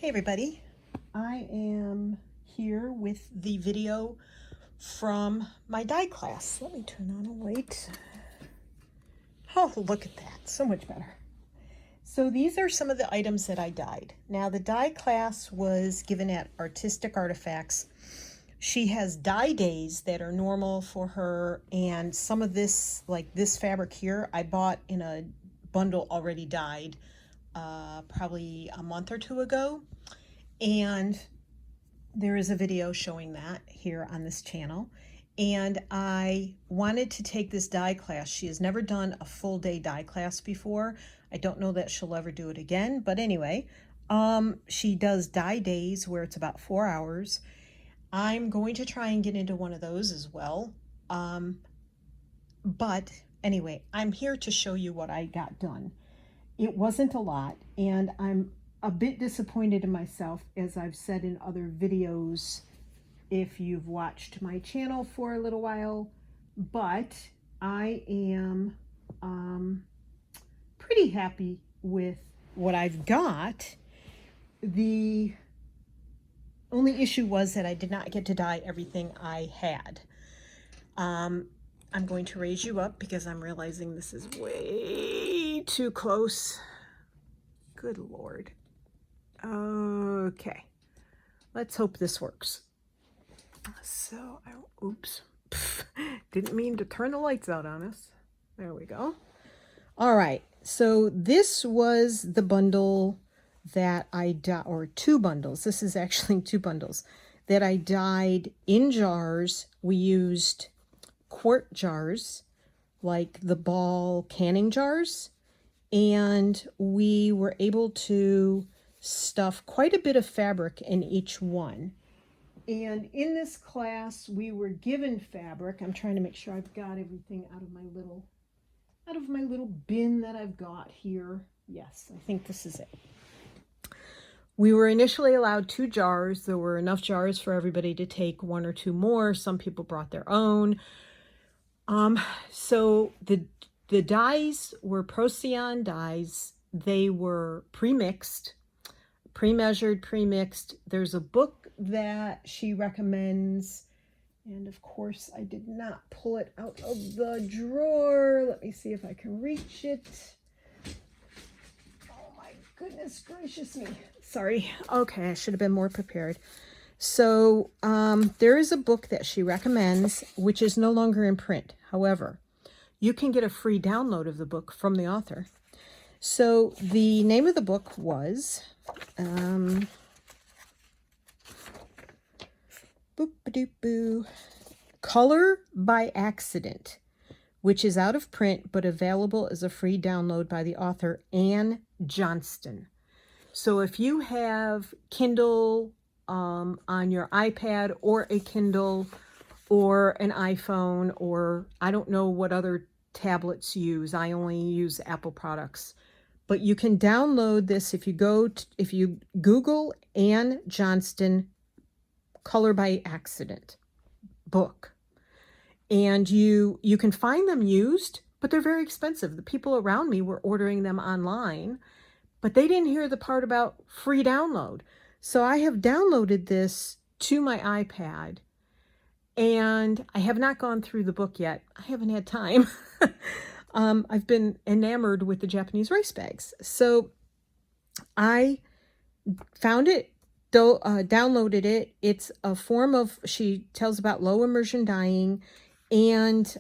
Hey everybody, I am here with the video from my dye class. Let me turn on a light. Oh, look at that, so much better. So these are some of the items that I dyed. Now the dye class was given at Artistic Artifacts. She has dye days that are normal for her, and some of this, like this fabric here, I bought in a bundle already dyed probably a month or two ago. And there is a video showing that here on this channel. And I wanted to take this dye class. She has never done a full day dye class before. I don't know that she'll ever do it again, but anyway, she does dye days where it's about 4 hours. I'm going to try and get into one of those as well. But anyway, I'm here to show you what I got done. It wasn't a lot, and I'm a bit disappointed in myself, as I've said in other videos if you've watched my channel for a little while, but I am pretty happy with what I've got. The only issue was that I did not get to dye everything I had. I'm going to raise you up because I'm realizing this is way too close. Good Lord. Okay, let's hope this works. So, oops, didn't mean to turn the lights out on us. There we go. All right, so this was the bundle that I dyed, or two bundles. This is actually two bundles that I dyed in jars. We used quart jars, like the Ball canning jars, and we were able to stuff quite a bit of fabric in each one. And in this class, we were given fabric. I'm trying to make sure I've got everything out of my little bin that I've got here. Yes, I think this is it. We were initially allowed 2 jars. There were enough jars for everybody to take 1 or 2 more. Some people brought their own. So the dyes were Procyon dyes. They were pre-mixed, pre-measured, pre-mixed. There's a book that she recommends, and of course I did not pull it out of the drawer. Let me see if I can reach it. Oh my goodness gracious me. Sorry. Okay, I should have been more prepared. So there is a book that she recommends, which is no longer in print. However, you can get a free download of the book from the author. So the name of the book was Color by Accident, which is out of print but available as a free download by the author Anne Johnston. So if you have Kindle on your iPad or a Kindle or an iPhone, or I don't know what other tablets use. I only use Apple products. But you can download this if you Google Anne Johnston Color by Accident book. And you can find them used, but they're very expensive. The people around me were ordering them online, but they didn't hear the part about free download. So I have downloaded this to my iPad, and I have not gone through the book yet. I haven't had time. I've been enamored with the Japanese rice bags. So I found it, downloaded it. It's a form of, she tells about low immersion dyeing, and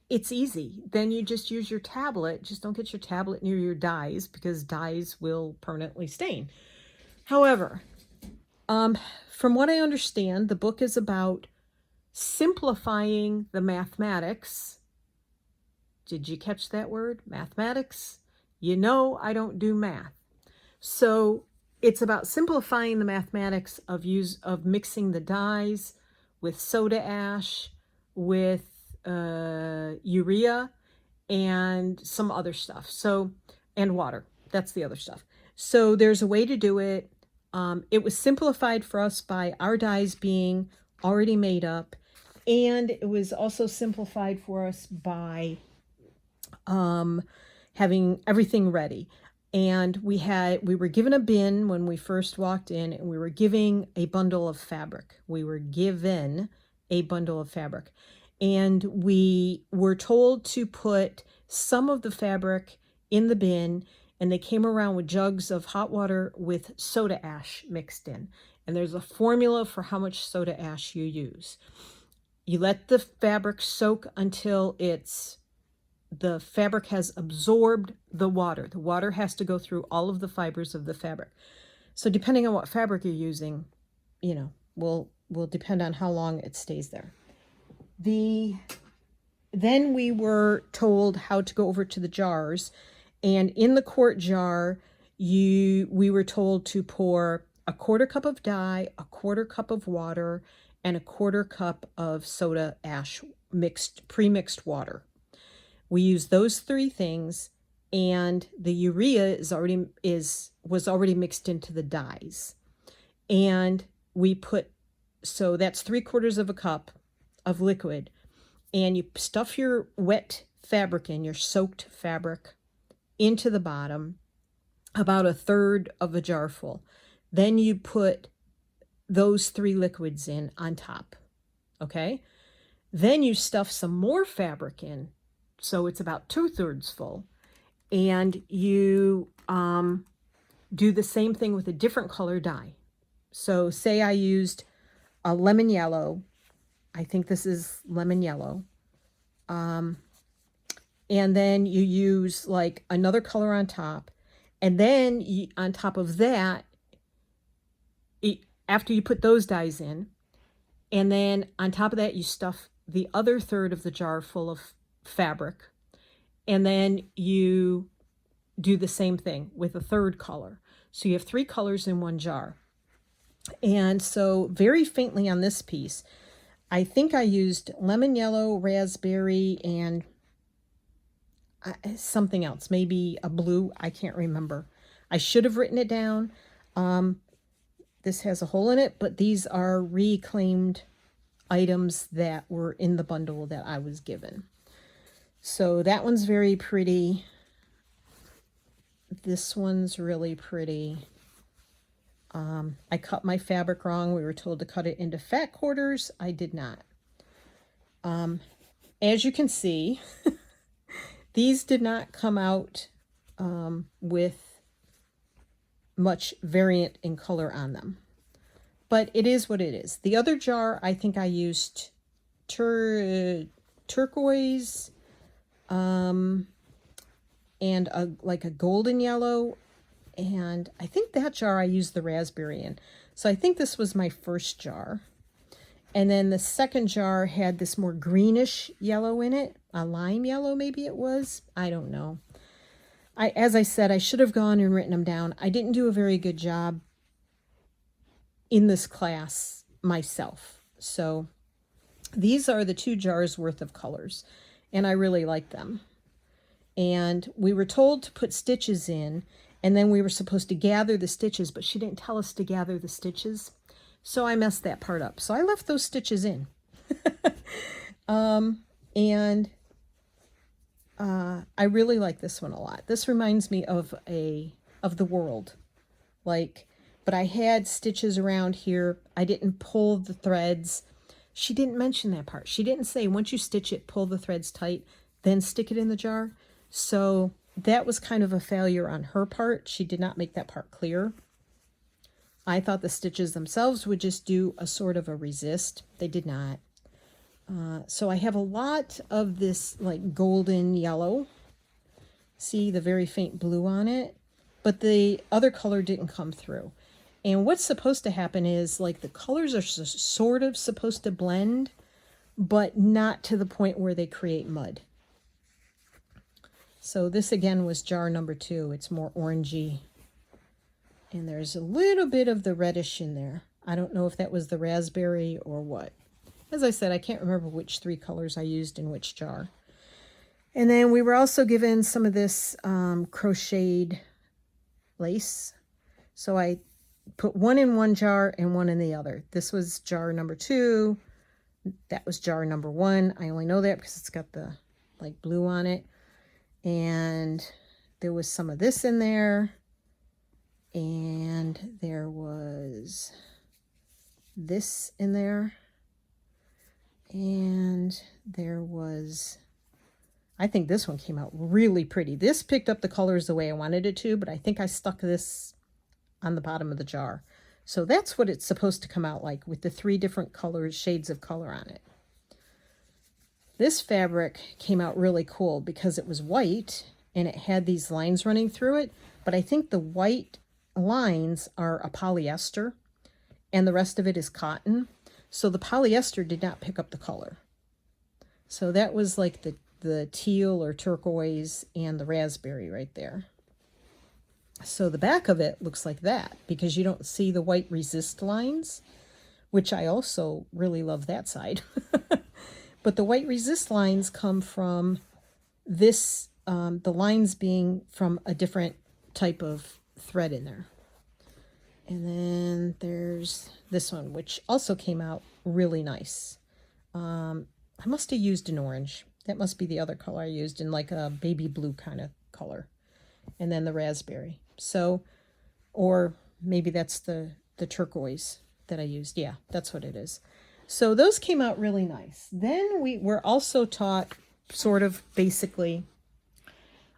it's easy. Then you just use your tablet. Just don't get your tablet near your dyes, because dyes will permanently stain. However, from what I understand, the book is about simplifying the mathematics. Did you catch that word? Mathematics? You know I don't do math. So it's about simplifying the mathematics of mixing the dyes with soda ash, with urea, and some other stuff. So, and water. That's the other stuff. So there's a way to do it. It was simplified for us by our dyes being already made up, and it was also simplified for us by having everything ready. And we were given a bin when we first walked in, and we were giving a bundle of fabric. We were given a bundle of fabric. And we were told to put some of the fabric in the bin, and they came around with jugs of hot water with soda ash mixed in. And there's a formula for how much soda ash you use. You let the fabric soak until the fabric has absorbed the water. The water has to go through all of the fibers of the fabric. So depending on what fabric you're using, will depend on how long it stays there. Then we were told how to go over to the jars, and in the quart jar, we were told to pour a 1/4 cup of dye, a 1/4 cup of water, and a 1/4 cup of soda ash pre-mixed water. We use those 3 things, and the urea was already mixed into the dyes. And so that's 3/4 of a cup of liquid, and you stuff your wet fabric your soaked fabric into the bottom, about 1/3 of a jar full. Then you put those 3 liquids in on top, okay? Then you stuff some more fabric in, so it's about 2/3 full, and you do the same thing with a different color dye. So say I used a lemon yellow. I think this is lemon yellow. And then you use like another color on top. And then on top of that, after you put those dyes in, and then on top of that, you stuff the other 1/3 of the jar full of fabric. And then you do the same thing with a 3rd color. So you have 3 colors in one jar. And so very faintly on this piece, I think I used lemon yellow, raspberry, and something else, maybe a blue. I can't remember. I should have written it down. This has a hole in it, but these are reclaimed items that were in the bundle that I was given. So that one's very pretty. This one's really pretty. I cut my fabric wrong. We were told to cut it into fat quarters. I did not. As you can see, these did not come out with much variant in color on them. But it is what it is. The other jar, I think I used turquoise and like a golden yellow. And I think that jar I used the raspberry in. So I think this was my first jar. And then the second jar had this more greenish yellow in it. A lime yellow, maybe it was. I don't know. As I said, I should have gone and written them down. I didn't do a very good job in this class myself. So these are the 2 jars worth of colors. And I really like them. And we were told to put stitches in. And then we were supposed to gather the stitches, but she didn't tell us to gather the stitches. So I messed that part up. So I left those stitches in. I really like this one a lot. This reminds me of the world. But I had stitches around here. I didn't pull the threads. She didn't mention that part. She didn't say, once you stitch it, pull the threads tight, then stick it in the jar. So that was kind of a failure on her part. She did not make that part clear. I thought the stitches themselves would just do a sort of a resist. They did not. So I have a lot of this like golden yellow. See the very faint blue on it? But the other color didn't come through. And what's supposed to happen is like the colors are sort of supposed to blend, but not to the point where they create mud. So this again was jar number 2. It's more orangey. And there's a little bit of the reddish in there. I don't know if that was the raspberry or what. As I said, I can't remember which 3 colors I used in which jar. And then we were also given some of this crocheted lace. So I put one in one jar and one in the other. This was jar number 2. That was jar number 1. I only know that because it's got the like blue on it. And there was some of this in there, and there was this in there, and there was, I think this one came out really pretty. This picked up the colors the way I wanted it to, but I think I stuck this on the bottom of the jar. So that's what it's supposed to come out like, with the 3 different colors, shades of color on it. This fabric came out really cool because it was white and it had these lines running through it, but I think the white lines are a polyester and the rest of it is cotton. So the polyester did not pick up the color. So that was like the teal or turquoise and the raspberry right there. So the back of it looks like that because you don't see the white resist lines, which I also really love that side. But the white resist lines come from this, the lines being from a different type of thread in there. And then there's this one, which also came out really nice. I must have used an orange. That must be the other color I used, in like a baby blue kind of color. And then the raspberry. So, or maybe that's the turquoise that I used. Yeah, that's what it is. So those came out really nice. Then we were also taught sort of basically,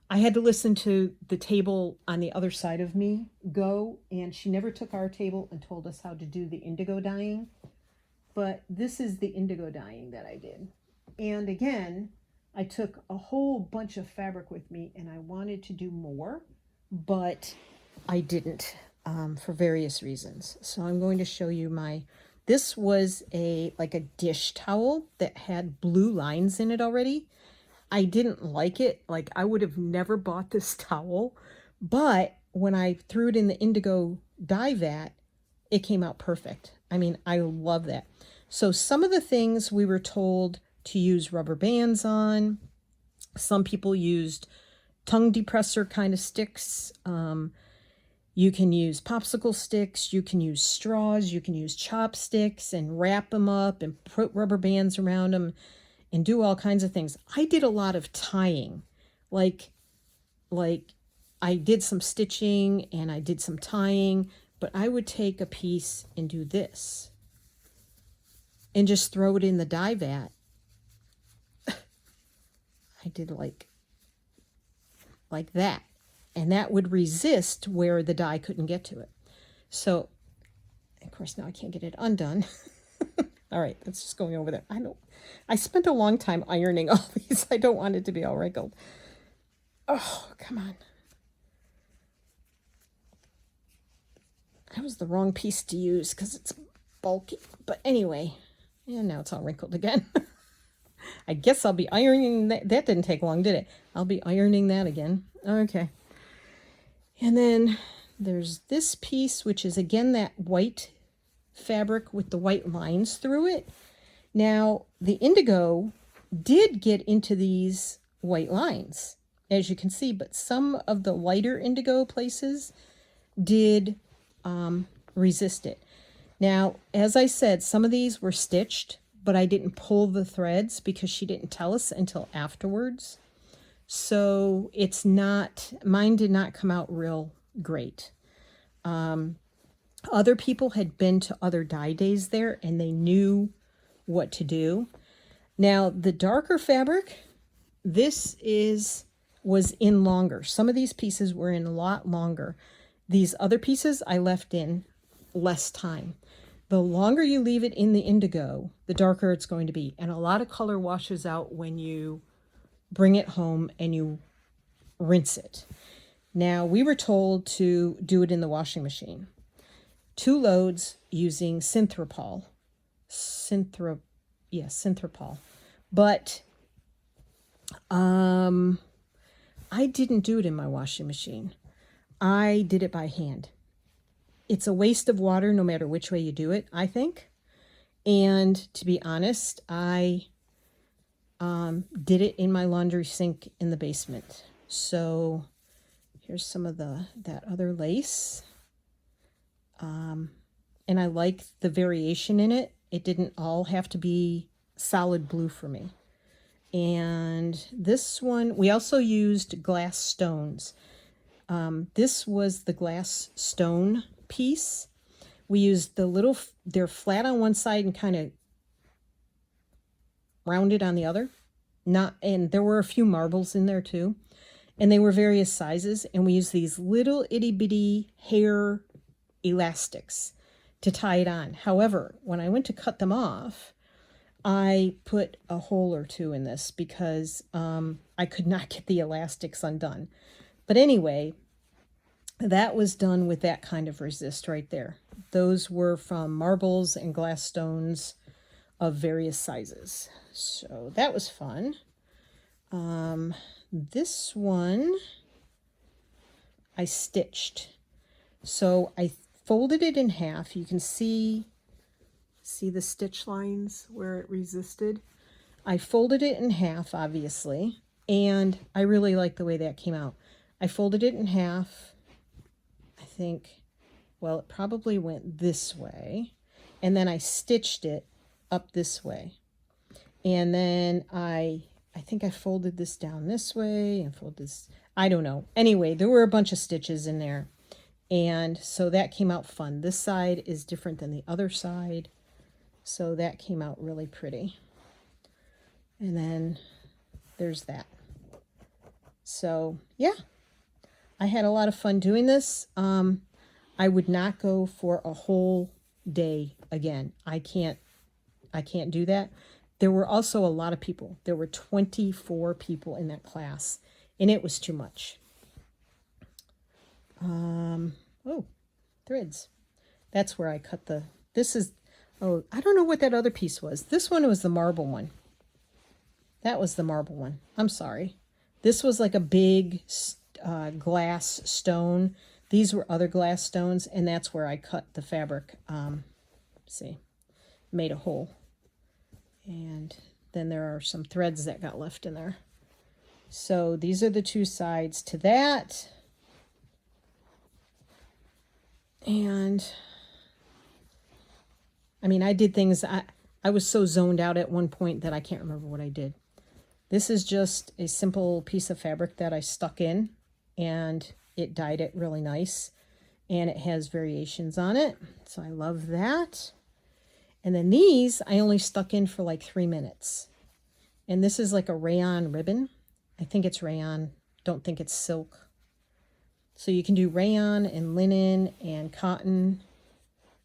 I had to listen to the table on the other side of me go, and she never took our table and told us how to do the indigo dyeing. But this is the indigo dyeing that I did. And again, I took a whole bunch of fabric with me and I wanted to do more, but I didn't for various reasons. So I'm going to show you this was like a dish towel that had blue lines in it already. I didn't like it. Like, I would have never bought this towel, but when I threw it in the indigo dye vat, it came out perfect. I mean, I love that. So some of the things we were told to use rubber bands on. Some people used tongue depressor kind of sticks. You can use popsicle sticks, you can use straws, you can use chopsticks and wrap them up and put rubber bands around them and do all kinds of things. I did a lot of tying. Like I did some stitching and I did some tying, but I would take a piece and do this and just throw it in the dye vat. I did like that. And that would resist where the dye couldn't get to it. So, of course, now I can't get it undone. All right, that's just going over there. I spent a long time ironing all these. I don't want it to be all wrinkled. Oh, come on. That was the wrong piece to use because it's bulky. But anyway, and now it's all wrinkled again. I guess I'll be ironing that. That didn't take long, did it? I'll be ironing that again. Okay. And then there's this piece, which is again that white fabric with the white lines through it. Now, the indigo did get into these white lines, as you can see, but some of the lighter indigo places did resist it. Now, as I said, some of these were stitched, but I didn't pull the threads because she didn't tell us until afterwards. So mine did not come out real great. Other people had been to other dye days there and they knew what to do. Now, the darker fabric, this was in longer. Some of these pieces were in a lot longer. These other pieces I left in less time. The longer you leave it in the indigo, the darker it's going to be. And a lot of color washes out when you bring it home and you rinse it. Now, we were told to do it in the washing machine. 2 loads using Synthropol. Synthropol. But I didn't do it in my washing machine. I did it by hand. It's a waste of water no matter which way you do it, I think. And to be honest, I did it in my laundry sink in the basement. So here's some of that other lace. And I like the variation in it. It didn't all have to be solid blue for me. And this one, we also used glass stones. This was the glass stone piece. We used the little, they're flat on one side and kind of rounded on the other. And there were a few marbles in there too. And they were various sizes. And we used these little itty bitty hair elastics to tie it on. However, when I went to cut them off, I put a hole or two in this because I could not get the elastics undone. But anyway, that was done with that kind of resist right there. Those were from marbles and glass stones of various sizes. So that was fun. This one I stitched. So I folded it in half. You can see the stitch lines where it resisted. I folded it in half, obviously, and I really like the way that came out. I folded it in half. I think, well, it probably went this way, and then I stitched it up this way. And then I think I folded this down this way and folded this, I don't know. Anyway, there were a bunch of stitches in there. And so that came out fun. This side is different than the other side. So that came out really pretty. And then there's that. So yeah, I had a lot of fun doing this. I would not go for a whole day again. I can't do that. There were also a lot of people. There were 24 people in that class, and it was too much. Oh, threads. That's where I cut the, this is, oh, I don't know what that other piece was. This one was the marble one. That was the marble one. I'm sorry. This was like a big glass stone. These were other glass stones, and that's where I cut the fabric. See, made a hole. And then there are some threads that got left in there. So these are the two sides to that. And I mean, I did things, I was so zoned out at one point that I can't remember what I did. This is just a simple piece of fabric that I stuck in, and it dyed it really nice. And it has variations on it. So I love that. And then these I only stuck in for like 3 minutes. And this is like a rayon ribbon. I think it's rayon. Don't think it's silk. So you can do rayon and linen and cotton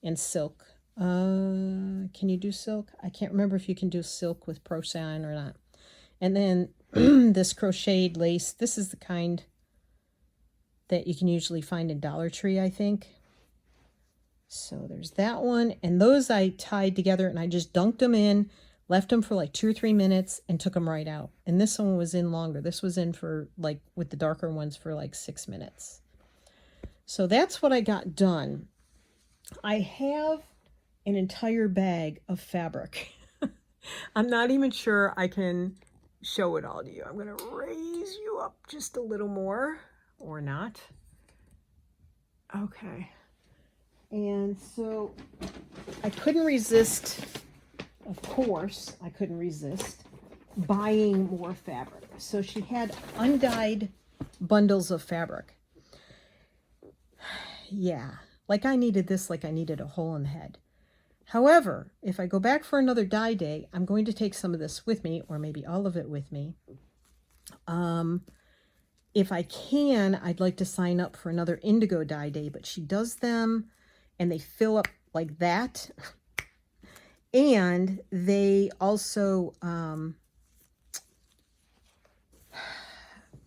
and silk. Can you do silk? I can't remember if you can do silk with Procyon or not. And then this crocheted lace. This is the kind that you can usually find in Dollar Tree, I think. So there's that one. And those I tied together and I just dunked them in, left them for like 2 or 3 minutes and took them right out. And this one was in longer. This was in for like, with the darker ones, for like 6 minutes. So that's what I got done. I have an entire bag of fabric. I'm not even sure I can show it all to you. I'm going to raise you up just a little more, or not. Okay. And so I couldn't resist, of course, I couldn't resist buying more fabric. So she had undyed bundles of fabric. Yeah, like I needed this, like I needed a hole in the head. However, if I go back for another dye day, I'm going to take some of this with me, or maybe all of it with me. If I can, I'd like to sign up for another indigo dye day, but she does them and they fill up like that. And they also,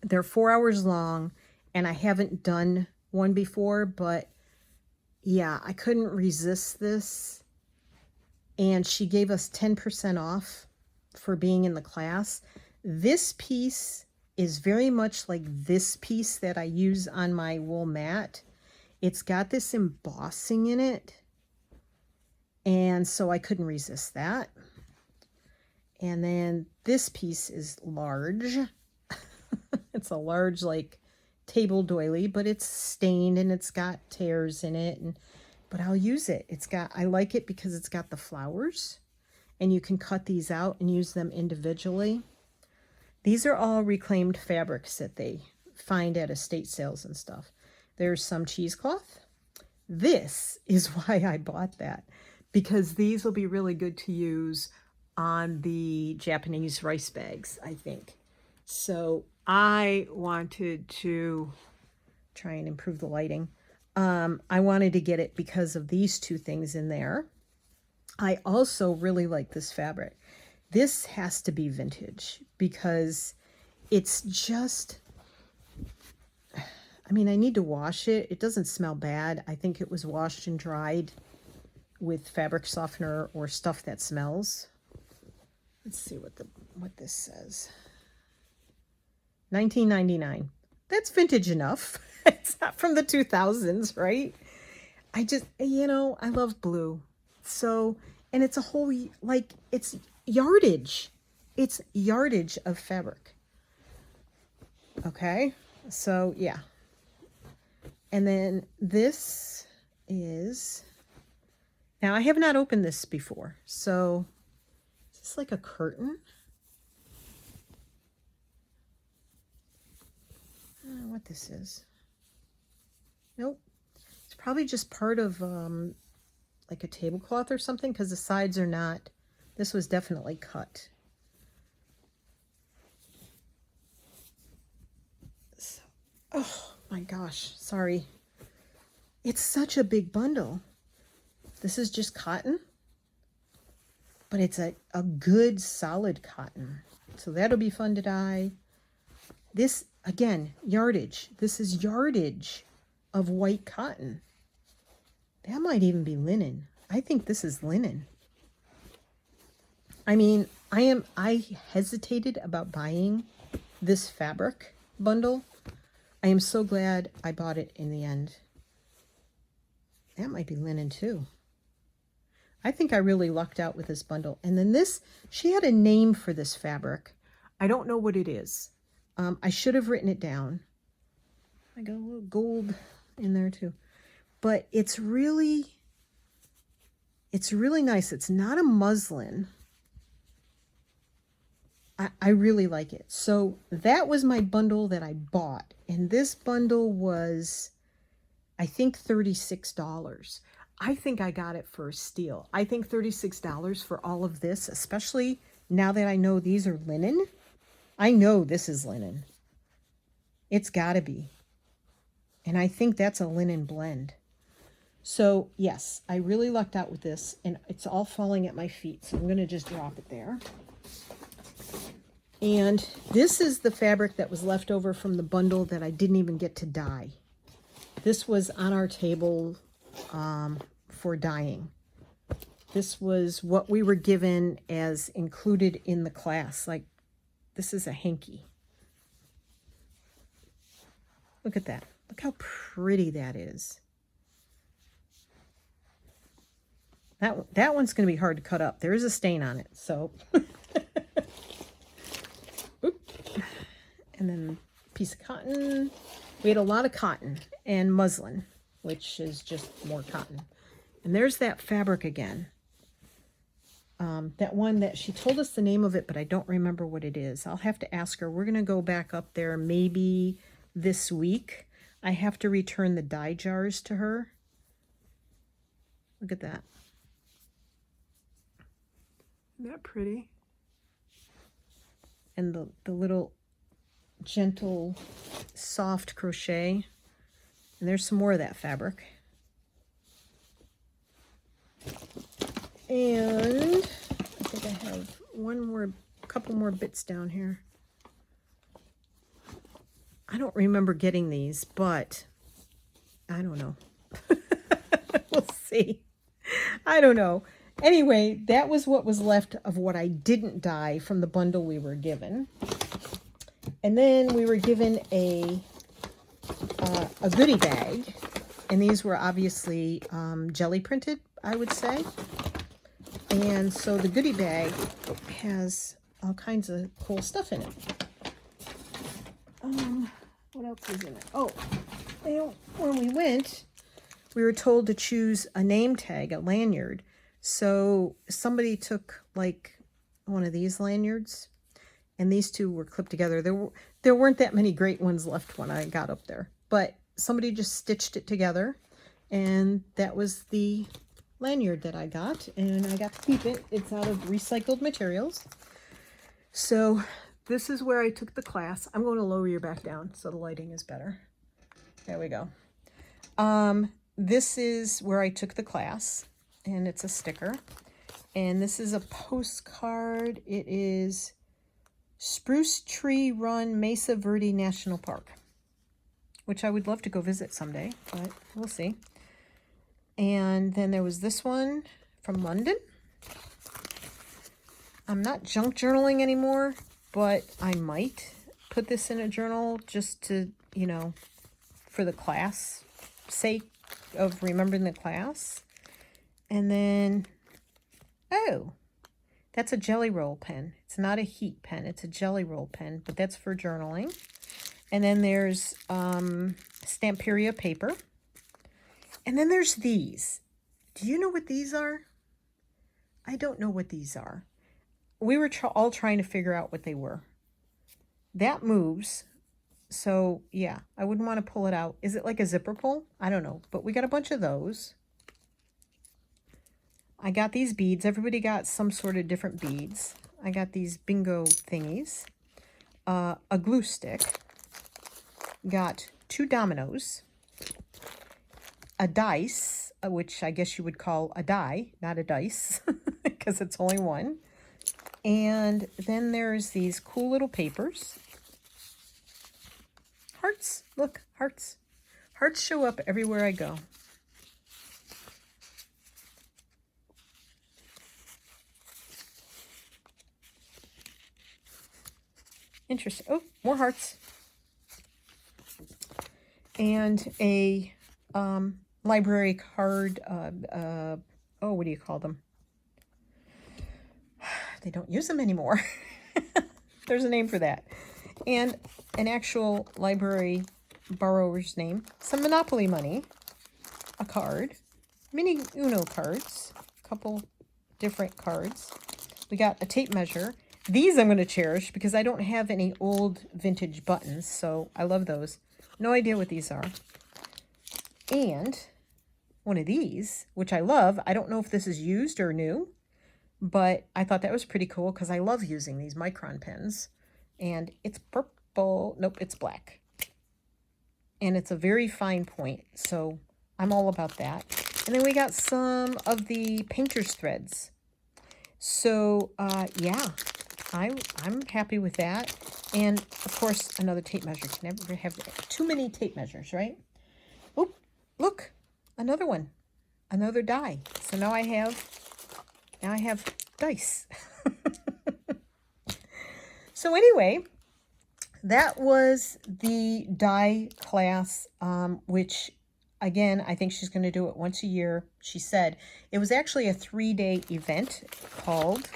they're 4 hours long, and I haven't done one before, but yeah, I couldn't resist this. And she gave us 10% off for being in the class. This piece is very much like this piece that I use on my wool mat. It's got this embossing in it. And so I couldn't resist that. And then this piece is large. It's a large, like, table doily, but it's stained and it's got tears in it. But I'll use it. I like it because it's got the flowers, and you can cut these out and use them individually. These are all reclaimed fabrics that they find at estate sales and stuff. There's some cheesecloth. This is why I bought that, because these will be really good to use on the Japanese rice bags, I think. So I wanted to try and improve the lighting. I wanted to get it because of these two things in there. I also really like this fabric. This has to be vintage because it's just, I mean, I need to wash it. It doesn't smell bad. I think it was washed and dried with fabric softener or stuff that smells. Let's see what this says. $19.99. That's vintage enough. It's not from the 2000s, right? I just, I love blue. So, and it's a whole, like, it's yardage. It's yardage of fabric. Okay? So, yeah. And then this is, now I have not opened this before. So, is this like a curtain? I don't know what this is. Nope. It's probably just part of like a tablecloth or something, because the sides are not, this was definitely cut. So, oh my gosh, sorry. It's such a big bundle. This is just cotton, but it's a good solid cotton. So that'll be fun to dye. This, again, yardage. This is yardage of white cotton. That might even be linen. I think this is linen. I mean, I hesitated about buying this fabric bundle. I am so glad I bought it in the end. That might be linen too. I think I really lucked out with this bundle. And then this, she had a name for this fabric. I don't know what it is. I should have written it down. I got a little gold in there too. But it's really nice. It's not a muslin. I really like it. So that was my bundle that I bought. And this bundle was, I think, $36. I think I got it for a steal. I think $36 for all of this, especially now that I know these are linen. I know this is linen. It's got to be. And I think that's a linen blend. So, yes, I really lucked out with this. And it's all falling at my feet. So I'm going to just drop it there. And this is the fabric that was left over from the bundle that I didn't even get to dye. This was on our table for dyeing. This was what we were given as included in the class. Like, this is a hanky. Look at that. Look how pretty that is. That one's going to be hard to cut up. There is a stain on it, so. And then a piece of cotton. We had a lot of cotton and muslin, which is just more cotton. And there's that fabric again. That one that she told us the name of it, but I don't remember what it is. I'll have to ask her. We're going to go back up there maybe this week. I have to return the dye jars to her. Look at that. Isn't that pretty? And the little gentle, soft crochet. And there's some more of that fabric. And I think I have a couple more bits down here. I don't remember getting these, but I don't know. We'll see. I don't know. Anyway, that was what was left of what I didn't dye from the bundle we were given. And then we were given a goodie bag. And these were obviously jelly printed, I would say. And so the goodie bag has all kinds of cool stuff in it. What else is in it? Oh, when we went, we were told to choose a name tag, a lanyard. So somebody took like one of these lanyards, and these two were clipped together. there weren't that many great ones left when I got up there, but somebody just stitched it together, and that was the lanyard that I got, and I got to keep it. It's out of recycled materials. So this is where I took the class. I'm going to lower you back down so the lighting is better. There we go. This is where I took the class, and it's a sticker. And this is a postcard. It is Spruce Tree Run, Mesa Verde National Park, which I would love to go visit someday, but we'll see. And then there was this one from London. I'm not junk journaling anymore, but I might put this in a journal just to, you know, for the class sake of remembering the class. And then, oh, that's a Jelly Roll pen. It's not a heat pen, it's a Jelly Roll pen, but that's for journaling. And then there's Stamperia paper. And then there's these. Do you know what these are? I don't know what these are. We were all trying to figure out what they were. That moves. So, yeah, I wouldn't want to pull it out. Is it like a zipper pull? I don't know. But we got a bunch of those. I got these beads. Everybody got some sort of different beads. I got these bingo thingies. A glue stick. Got 2 dominoes. A dice, which I guess you would call a die, not a dice, because it's only one. And then there's these cool little papers. Hearts, look, hearts. Hearts show up everywhere I go. Interesting. Oh, more hearts. And a library card, oh, what do you call them? They don't use them anymore. There's a name for that. And an actual library borrower's name, some Monopoly money, a card, mini Uno cards, a couple different cards. We got a tape measure. These I'm going to cherish because I don't have any old vintage buttons, so I love those. No idea what these are. And one of these, which I love. I don't know if this is used or new, but I thought that was pretty cool because I love using these Micron pens. And it's purple. Nope, it's black. And it's a very fine point, so I'm all about that. And then we got some of the painter's threads. So, yeah, I'm happy with that. And, of course, another tape measure. You can never have too many tape measures, right? Oh, look, another one. Another die. So now I have dice. So anyway, that was the die class, which, again, I think she's going to do it once a year, she said. It was actually a 3-day event called,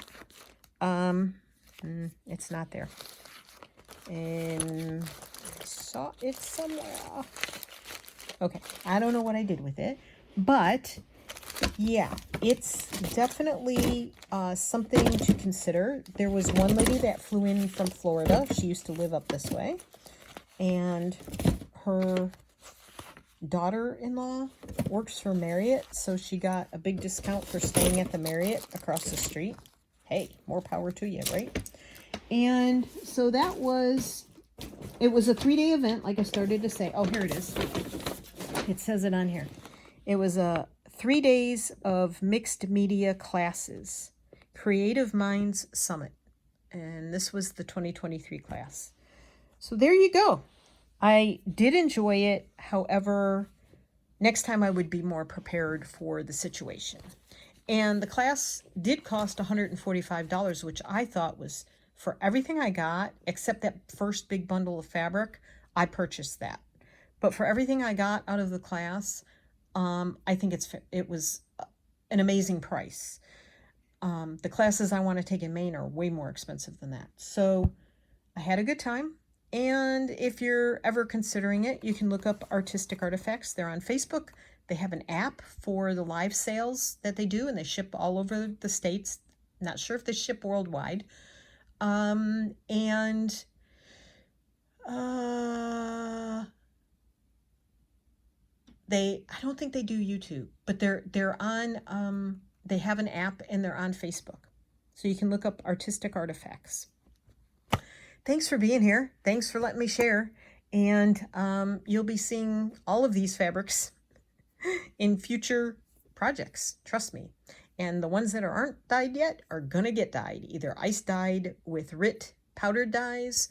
it's not there. And I saw it somewhere. Okay, I don't know what I did with it, but yeah, it's definitely something to consider. There was one lady that flew in from Florida. She used to live up this way, and her daughter-in-law works for Marriott, so she got a big discount for staying at the Marriott across the street. Hey, more power to you, right? And so it was a 3-day event, like I started to say. Oh, here it is. It says it on here. It was a 3 days of mixed media classes, Creative Minds Summit. And this was the 2023 class. So there you go. I did enjoy it. However, next time I would be more prepared for the situation. And the class did cost $145, which I thought was, for everything I got, except that first big bundle of fabric, I purchased that. But for everything I got out of the class, I think it was an amazing price. The classes I want to take in Maine are way more expensive than that. So I had a good time. And if you're ever considering it, you can look up Artistic Artifacts. They're on Facebook. They have an app for the live sales that they do, and they ship all over the states. Not sure if they ship worldwide. And I don't think they do YouTube, but they're on, they have an app and they're on Facebook. So you can look up Artistic Artifacts. Thanks for being here. Thanks for letting me share. And you'll be seeing all of these fabrics in future projects, trust me. And the ones that aren't dyed yet are gonna get dyed, either ice dyed with RIT powdered dyes,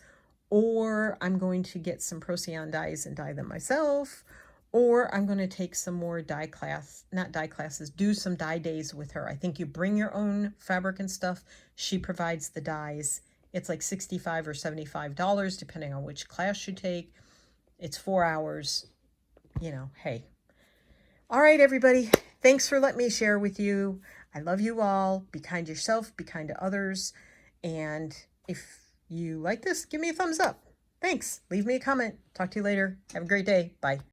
or I'm going to get some Procyon dyes and dye them myself, or I'm going to take some more do some dye days with her. I think you bring your own fabric and stuff. She provides the dyes. It's like $65 or $75, depending on which class you take. It's 4 hours. You know, hey. All right, everybody. Thanks for letting me share with you. I love you all. Be kind to yourself. Be kind to others. And if you like this, give me a thumbs up. Thanks. Leave me a comment. Talk to you later. Have a great day. Bye.